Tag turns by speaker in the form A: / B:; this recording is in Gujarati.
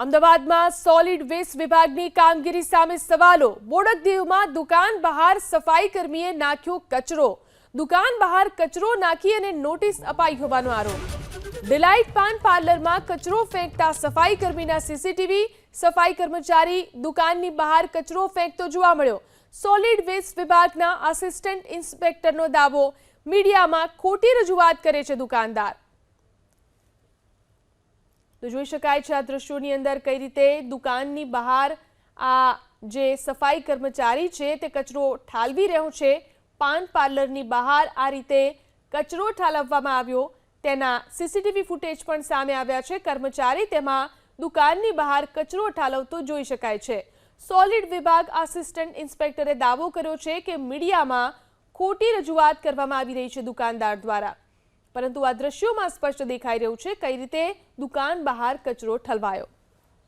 A: અમદાવાદમાં સોલિડ વેસ્ટ વિભાગની કામગીરી સામે સવાલો। બોડકદેવમાં દુકાન બહાર સફાઈ કર્મીએ નાખ્યો કચરો। દુકાન બહાર કચરો નાખી અને નોટિસ અપાઈ હોવાનો આરોપ। ડિલાઇટ પાન પાર્લરમાં કચરો ફેંકતા સફાઈ કર્મીના સીસીટીવી। સફાઈ કર્મચારી દુકાનની બહાર કચરો ફેંકતો જોવા મળ્યો। સોલિડ વેસ્ટ વિભાગના આસિસ્ટન્ટ ઇન્સ્પેક્ટરનો દાવો। મીડિયામાં ખોટી રજૂઆત કરે છે દુકાનદાર। તો જોઈ શકાય છે આ દ્રશ્યોની અંદર કઈ રીતે દુકાનની બહાર આ જે સફાઈ કર્મચારી છે તે કચરો ઠાલવી રહ્યો છે। પાન પાર્લરની બહાર આ રીતે કચરો ઠાલવવામાં આવ્યો તેના સીસીટીવી ફૂટેજ પણ સામે આવ્યા છે। કર્મચારી તેમાં દુકાનની બહાર કચરો ઠાલવતો જોઈ શકાય છે। સોલિડ વિભાગ આસિસ્ટન્ટ ઇન્સ્પેક્ટરે દાવો કર્યો છે કે મીડિયામાં ખોટી રજૂઆત કરવામાં આવી રહી છે દુકાનદાર દ્વારા, પરંતુ આ દ્રશ્યોમાં સ્પષ્ટ દેખાઈ રહ્યું છે કઈ રીતે દુકાન બહાર કચરો ઠલવાયો।